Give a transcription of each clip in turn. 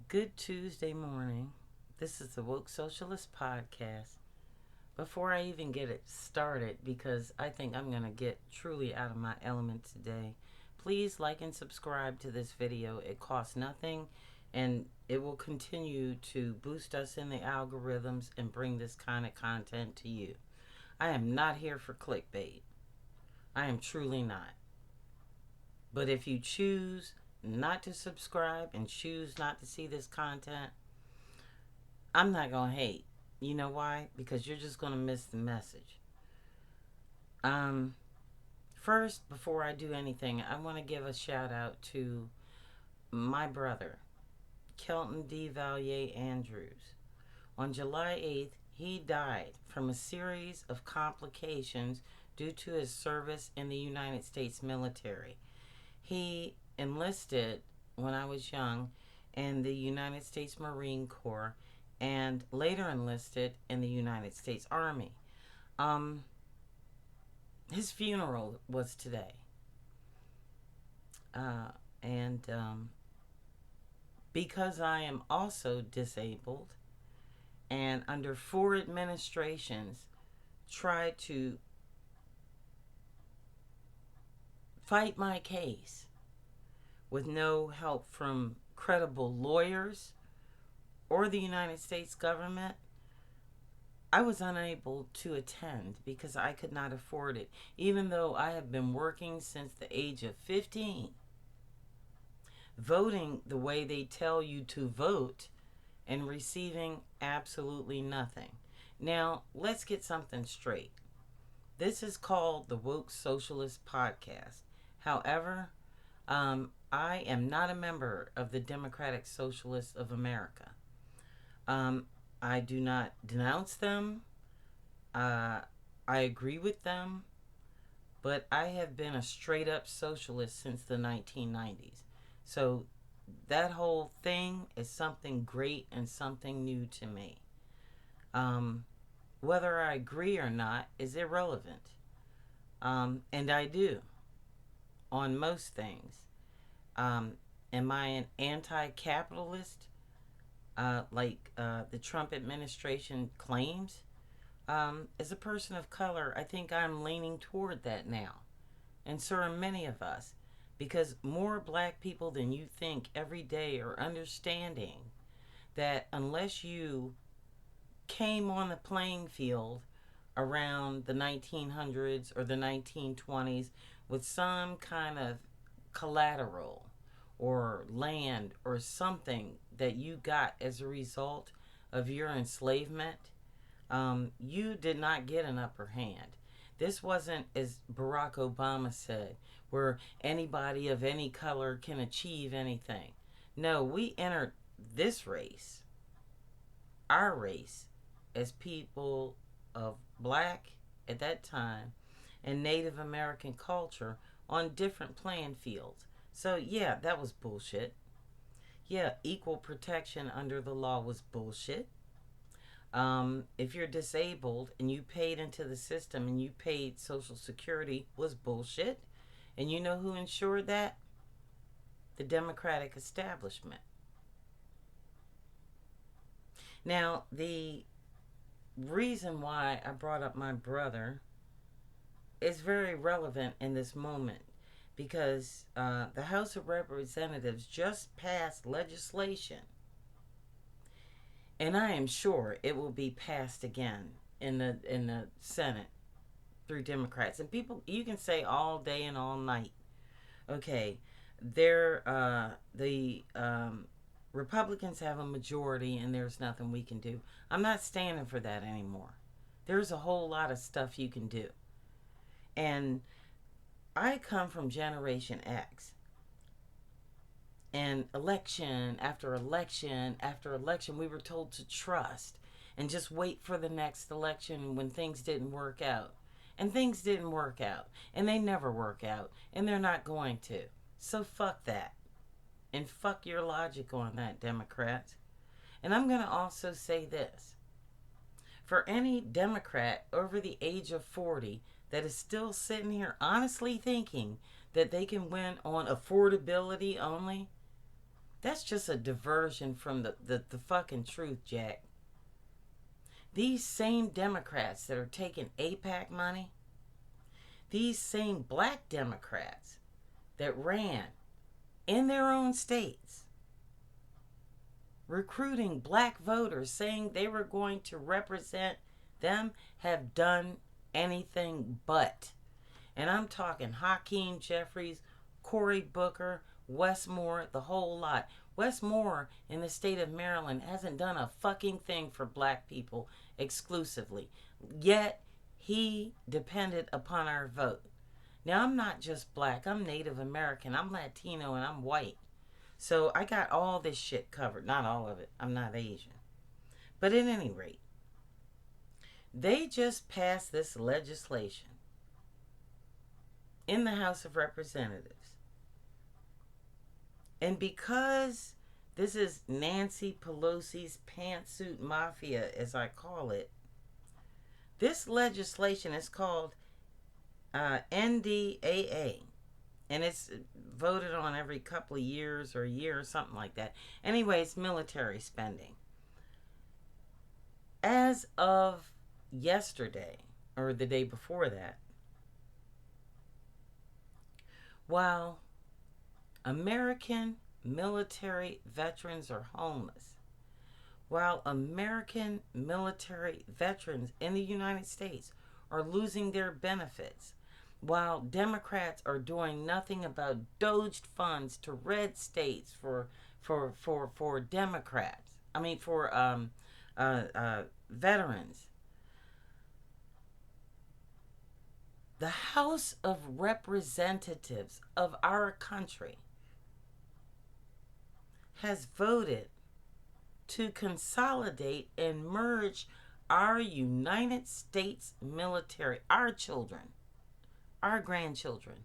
Good Tuesday morning. This is the Woke Socialist podcast. Before I even get it started, because I think I'm going to get truly out of my element today, please like and subscribe to this video. It costs nothing and it will continue to boost us in the algorithms and bring this kind of content to you. I am not here for clickbait. I am truly not. But if you choose not to subscribe and choose not to see this content, I'm not going to hate. You know why? Because you're just going to miss the message. First, before I do anything, I want to give a shout out to my brother, Kelton D. Valier Andrews. On July 8th, he died from a series of complications due to his service in the United States military. He enlisted when I was young in the United States Marine Corps and later enlisted in the United States Army. His funeral was today. And because I am also disabled and under 4 administrations tried to fight my case with no help from credible lawyers or the United States government, I was unable to attend because I could not afford it, even though I have been working since the age of 15, voting the way they tell you to vote and receiving absolutely nothing. Now, let's get something straight. This is called the Woke Socialist Podcast. However, I am not a member of the Democratic Socialists of America. I do not denounce them. I agree with them. But I have been a straight up socialist since the 1990s. So that whole thing is something great and something new to me. Whether I agree or not is irrelevant. And I do on most things. Am I an anti-capitalist? Like the Trump administration claims. As a person of color, I think I'm leaning toward that now. And so are many of us. Because more black people than you think every day are understanding that unless you came on the playing field around the 1900s or the 1920s with some kind of collateral or land or something that you got as a result of your enslavement, you did not get an upper hand. This wasn't, as Barack Obama said, where anybody of any color can achieve anything. No, we entered this race, our race, as people of black at that time and Native American culture on different playing fields. So yeah, that was bullshit. Yeah, equal protection under the law was bullshit. If you're disabled and you paid into the system and you paid Social Security was bullshit. And you know who ensured that? The Democratic establishment. Now, the reason why I brought up my brother is very relevant in this moment because the House of Representatives just passed legislation, and I am sure it will be passed again in the Senate through Democrats. And people, you can say all day and all night, okay, the Republicans have a majority and there's nothing we can do. I'm not standing for that anymore. There's a whole lot of stuff you can do. And I come from Generation X. And election after election after election, we were told to trust and just wait for the next election when things didn't work out. And things didn't work out. And they never work out. And they're not going to. So fuck that. And fuck your logic on that, Democrats. And I'm going to also say this. For any Democrat over the age of 40 that is still sitting here honestly thinking that they can win on affordability only, That's just a diversion from the fucking truth, Jack. These same Democrats that are taking AIPAC money, these same black Democrats that ran in their own states, recruiting black voters, saying they were going to represent them, have done anything but. And I'm talking Hakeem Jeffries, Cory Booker, Wes Moore, the whole lot. Wes Moore in the state of Maryland hasn't done a fucking thing for black people exclusively. Yet he depended upon our vote. Now, I'm not just black. I'm Native American. I'm Latino and I'm white. So I got all this shit covered. Not all of it. I'm not Asian. But at any rate, they just passed this legislation in the House of Representatives. And because this is Nancy Pelosi's pantsuit mafia, as I call it, this legislation is called NDAA. And it's voted on every couple of years or a year or something like that. Anyway, it's military spending. As of yesterday, or the day before that, while American military veterans are homeless, while American military veterans in the United States are losing their benefits, while Democrats are doing nothing about doged funds to red states for Democrats, for veterans, the House of Representatives of our country has voted to consolidate and merge our United States military, our children, our grandchildren,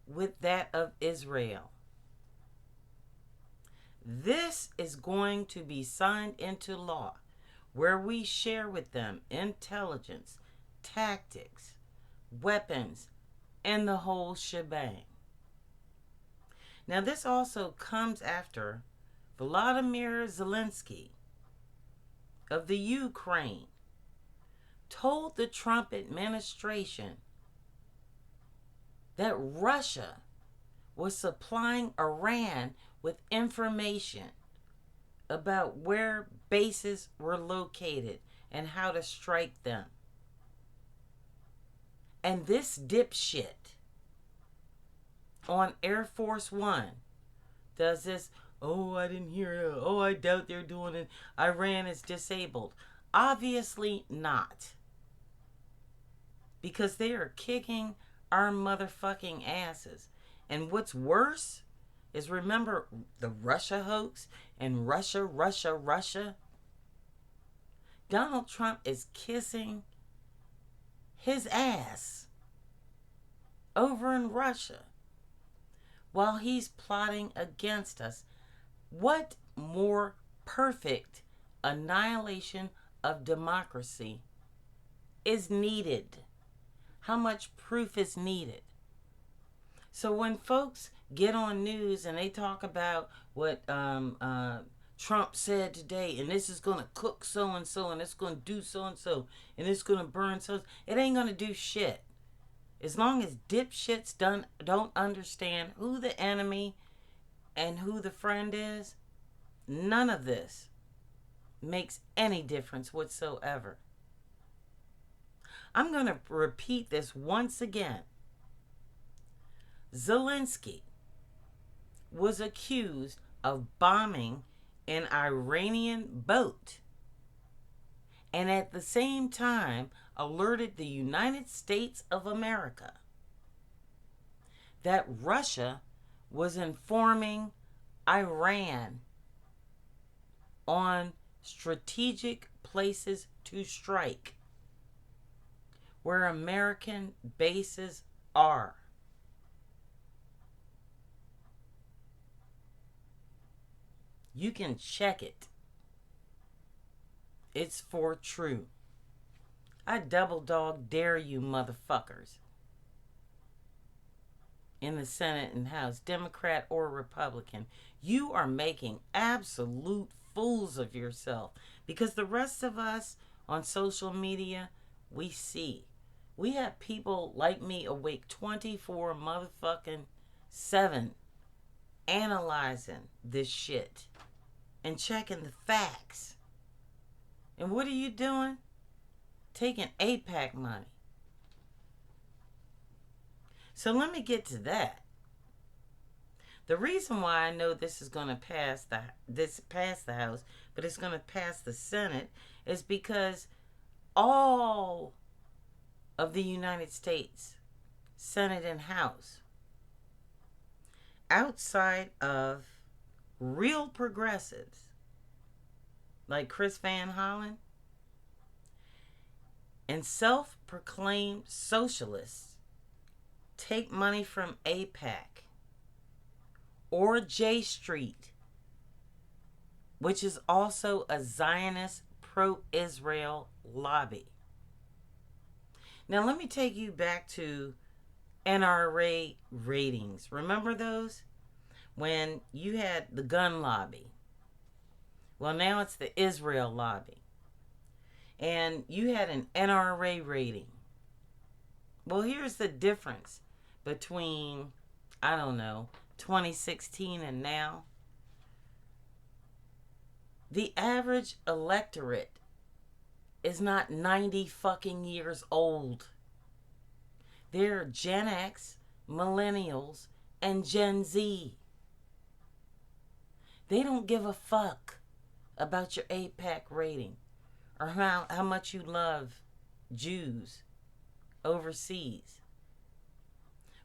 with that of Israel. This is going to be signed into law, where we share with them intelligence, tactics, weapons, and the whole shebang. Now, this also comes after Volodymyr Zelensky of the Ukraine told the Trump administration that Russia was supplying Iran with information about where bases were located and how to strike them. And this dipshit on Air Force One does this, oh, I didn't hear it, oh, I doubt they're doing it, Iran is disabled. Obviously not. Because they are kicking our motherfucking asses. And what's worse is, remember the Russia hoax and Russia? Donald Trump is kissing his ass over in Russia while he's plotting against us. What more perfect annihilation of democracy is needed? How much proof is needed? So when folks get on news and they talk about what Trump said today, and this is going to cook so-and-so, and it's going to do so-and-so, and it's going to burn so, it ain't going to do shit. As long as dipshits don't understand who the enemy and who the friend is, none of this makes any difference whatsoever. I'm going to repeat this once again. Zelensky was accused of bombing an Iranian boat, and at the same time alerted the United States of America that Russia was informing Iran on strategic places to strike where American bases are. You can check it. It's for true. I double dog dare you motherfuckers. in the Senate and House, Democrat or Republican, you are making absolute fools of yourself. Because the rest of us on social media, we see. We have people like me awake 24 motherfucking 7 analyzing this shit and checking the facts. And what are you doing? Taking AIPAC money. So let me get to that. The reason why I know this is going to pass the House, but it's going to pass the Senate, is because all of the United States Senate and House, outside of real progressives like Chris Van Hollen and self-proclaimed socialists, take money from AIPAC or J Street, which is also a Zionist pro-Israel lobby. Now let me take you back to NRA ratings. Remember those? When you had the gun lobby. Well, now it's the Israel lobby. And you had an NRA rating. Well, here's the difference between, I don't know, 2016 and now. The average electorate is not 90 fucking years old. They're Gen X, Millennials, and Gen Z. They don't give a fuck about your AIPAC rating or how much you love Jews overseas.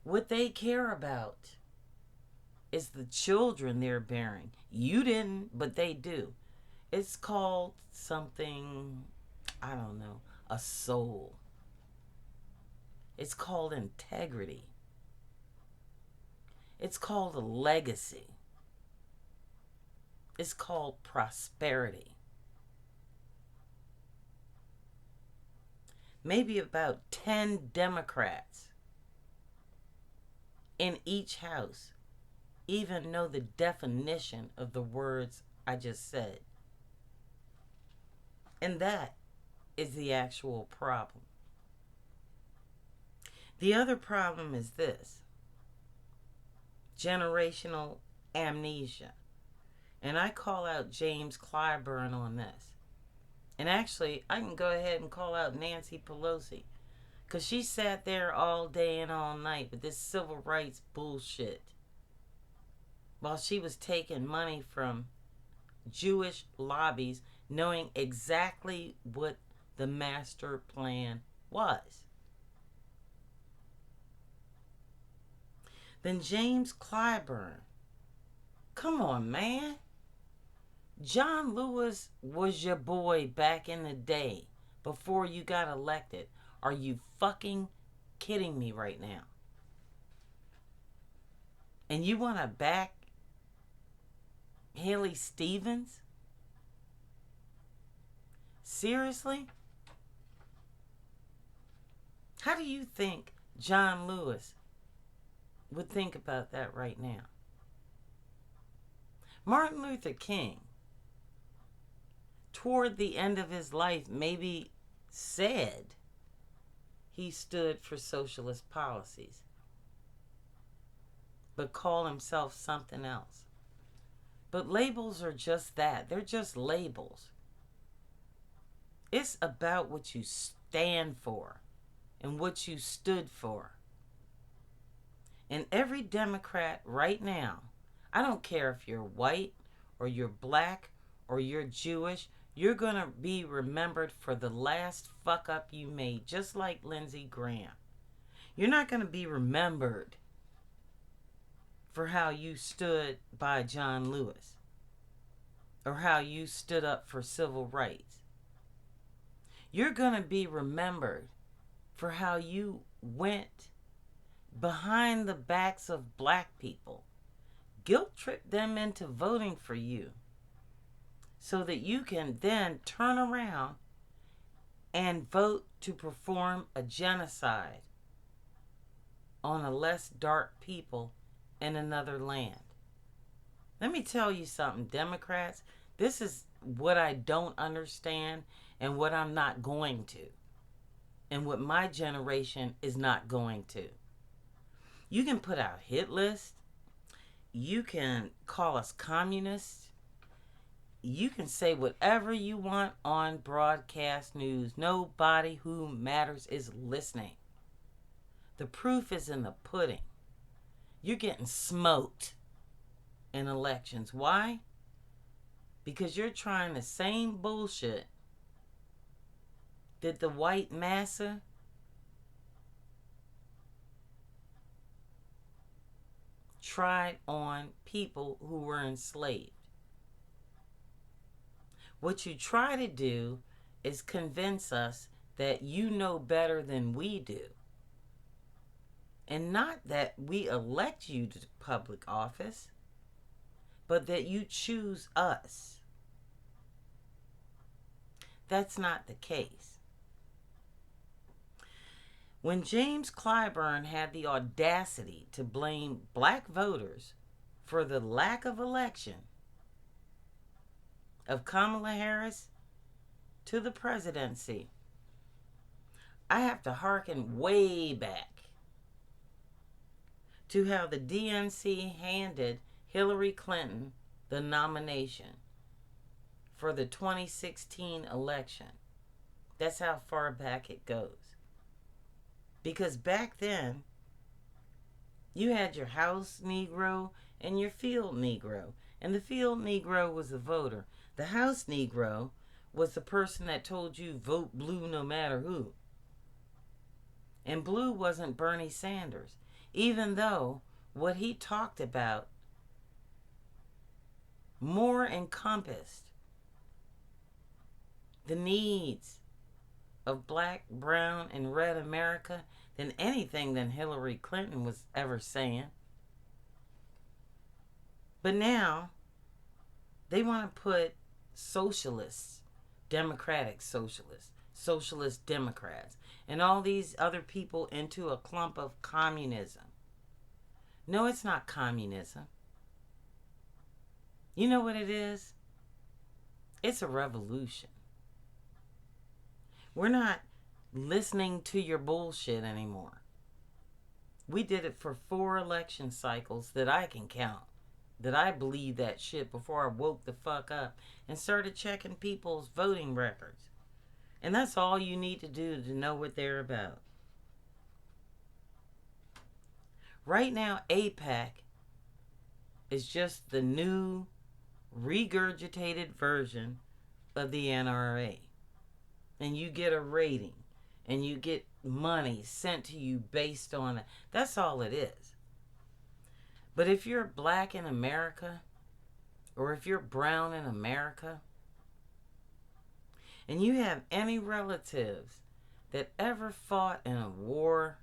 What they care about is the children they're bearing. You didn't, but they do. It's called something, I don't know, a soul. It's called integrity. It's called a legacy. It's called prosperity. Maybe about 10 Democrats in each house even know the definition of the words I just said. And that is the actual problem. The other problem is this: generational amnesia. And I call out James Clyburn on this. And actually, I can go ahead and call out Nancy Pelosi, because she sat there all day and all night with this civil rights bullshit while she was taking money from Jewish lobbies, knowing exactly what the master plan was. Then James Clyburn, come on, man. John Lewis was your boy back in the day before you got elected. Are you fucking kidding me right now? And you want to back Haley Stevens? Seriously? How do you think John Lewis would think about that right now? Martin Luther King, toward the end of his life, maybe said he stood for socialist policies, but called himself something else. But labels are just that. They're just labels. It's about what you stand for and what you stood for. And every Democrat right now, I don't care if you're white or you're black or you're Jewish, you're going to be remembered for the last fuck up you made, just like Lindsey Graham. You're not going to be remembered for how you stood by John Lewis or how you stood up for civil rights. You're going to be remembered for how you went behind the backs of black people, guilt-tripped them into voting for you, so that you can then turn around and vote to perform a genocide on a less dark people in another land. Let me tell you something, Democrats. This is what I don't understand and what I'm not going to, and what my generation is not going to. You can put out hit lists. You can call us communists. You can say whatever you want on broadcast news. Nobody who matters is listening. The proof is in the pudding. You're getting smoked in elections. Why? Because you're trying the same bullshit that the white massa tried on people who were enslaved. What you try to do is convince us that you know better than we do. And not that we elect you to public office, but that you choose us. That's not the case. When James Clyburn had the audacity to blame black voters for the lack of election of Kamala Harris to the presidency, I have to hearken way back to how the DNC handed Hillary Clinton the nomination for the 2016 election. That's how far back it goes. Because back then, you had your house Negro and your field Negro. And the field Negro was a voter. The house Negro was the person that told you vote blue no matter who. And blue wasn't Bernie Sanders. Even though what he talked about more encompassed the needs of black, brown, and red America than anything that Hillary Clinton was ever saying. But now, they want to put socialists, democratic socialists, socialist Democrats, and all these other people into a clump of communism. No, it's not communism. You know what it is? It's a revolution. We're not listening to your bullshit anymore. We did it for 4 election cycles that I can count. That I believed that shit before I woke the fuck up and started checking people's voting records. And that's all you need to do to know what they're about. Right now, AIPAC is just the new regurgitated version of the NRA. And you get a rating. And you get money sent to you based on it. That's all it is. But if you're black in America, or if you're brown in America, and you have any relatives that ever fought in a war,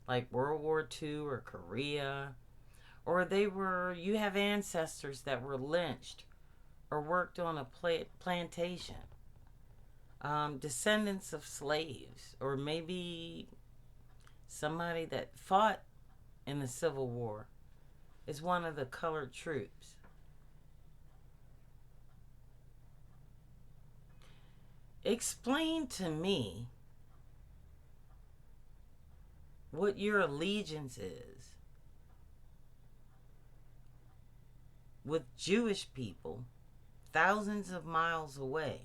like World War II or Korea, or you have ancestors that were lynched or worked on a plantation, descendants of slaves, or maybe somebody that fought in the Civil War is one of the colored troops. Explain to me what your allegiance is with Jewish people thousands of miles away,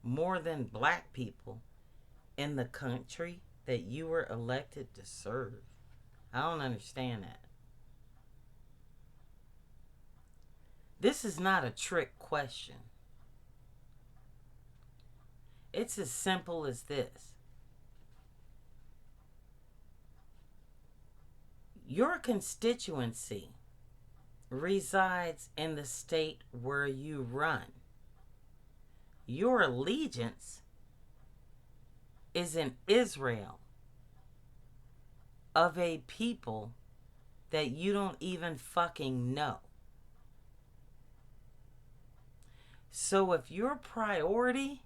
more than black people in the country that you were elected to serve. I don't understand that. This is not a trick question. It's as simple as this. Your constituency resides in the state where you run. Your allegiance is in Israel, of a people that you don't even fucking know. So if your priority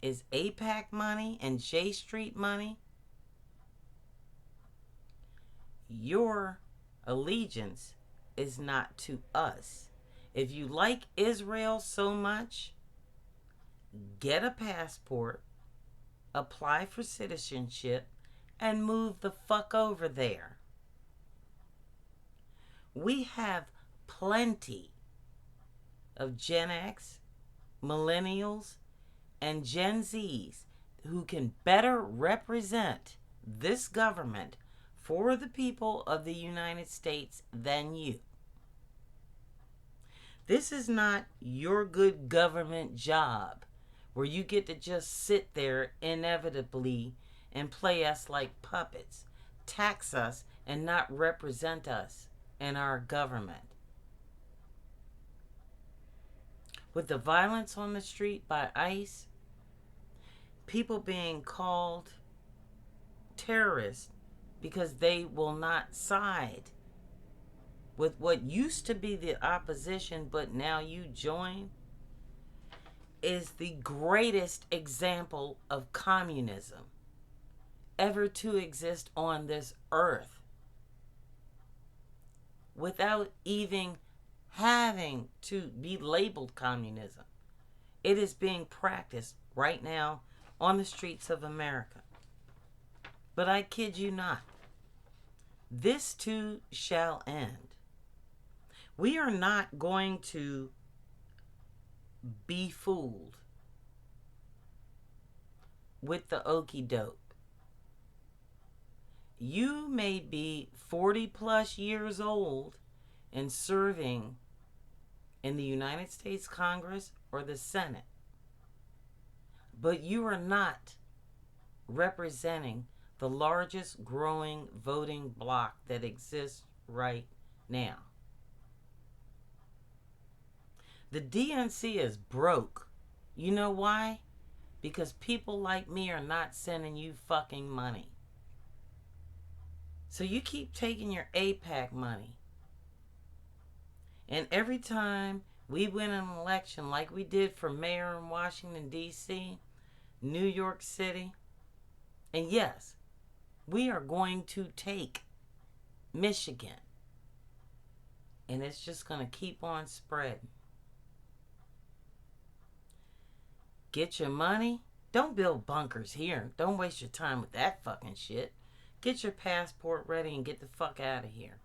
is AIPAC money and J Street money, your allegiance is not to us. If you like Israel so much, get a passport, apply for citizenship, and move the fuck over there. We have plenty of Gen X, millennials, and Gen Zs who can better represent this government for the people of the United States than you. This is not your good government job where you get to just sit there inevitably and play us like puppets, tax us, and not represent us in our government. With the violence on the street by ICE, people being called terrorists because they will not side with what used to be the opposition, but now you join, is the greatest example of communism ever to exist on this earth, without even having to be labeled communism. It is being practiced right now on the streets of America. But I kid you not, this too shall end. We are not going to be fooled with the okie doke. You may be 40 plus years old and serving in the United States Congress or the Senate, but you are not representing the largest growing voting bloc that exists right now. The DNC is broke. You know why? Because people like me are not sending you fucking money. So you keep taking your AIPAC money. And every time we win an election like we did for mayor in Washington, D.C., New York City, and yes, we are going to take Michigan. And it's just going to keep on spreading. Get your money. Don't build bunkers here. Don't waste your time with that fucking shit. Get your passport ready and get the fuck out of here.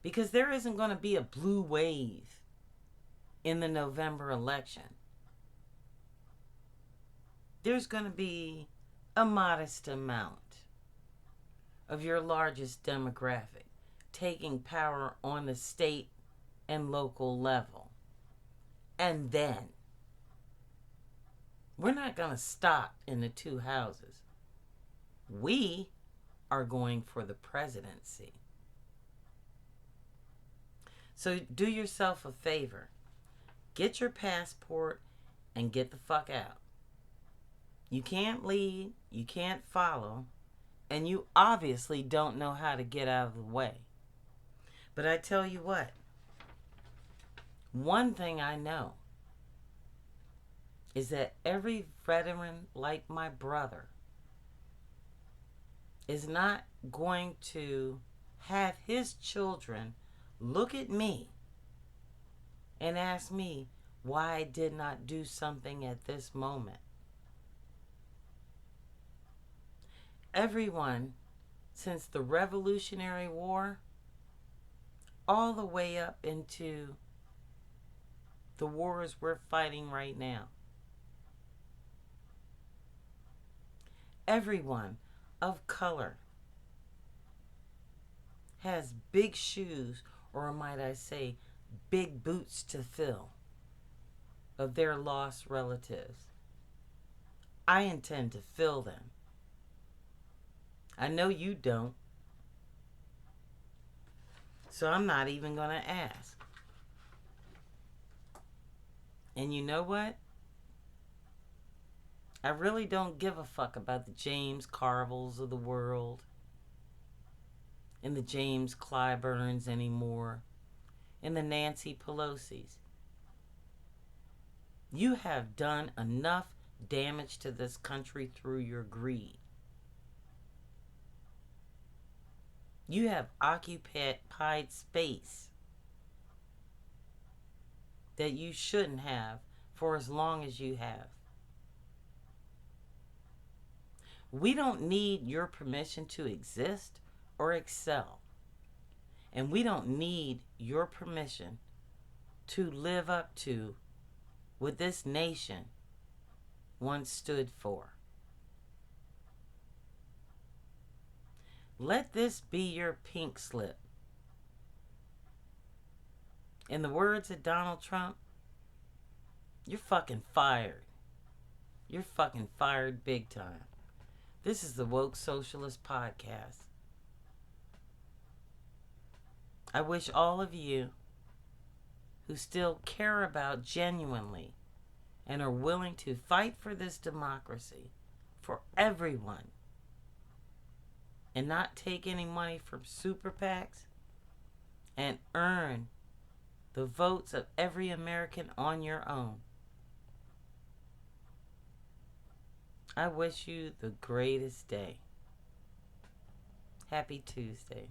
Because there isn't going to be a blue wave in the November election. There's going to be a modest amount of your largest demographic taking power on the state and local level. And then, we're not going to stop in the two houses. We are going for the presidency. So do yourself a favor. Get your passport and get the fuck out. You can't lead, you can't follow, and you obviously don't know how to get out of the way. But I tell you what, one thing I know is that every veteran like my brother is not going to have his children look at me and ask me why I did not do something at this moment. Everyone since the Revolutionary War all the way up into the wars we're fighting right now, everyone of color has big shoes, or might I say, big boots to fill of their lost relatives. I intend to fill them. I know you don't. So I'm not even going to ask. And you know what? I really don't give a fuck about the James Carvilles of the world and the James Clyburns anymore and the Nancy Pelosi's. You have done enough damage to this country through your greed. You have occupied space that you shouldn't have for as long as you have. We don't need your permission to exist or excel. And we don't need your permission to live up to what this nation once stood for. Let this be your pink slip. In the words of Donald Trump, you're fucking fired. You're fucking fired big time. This is the Woke Socialist Podcast. I wish all of you who still care about genuinely and are willing to fight for this democracy for everyone and not take any money from super PACs and earn the votes of every American on your own. I wish you the greatest day. Happy Tuesday.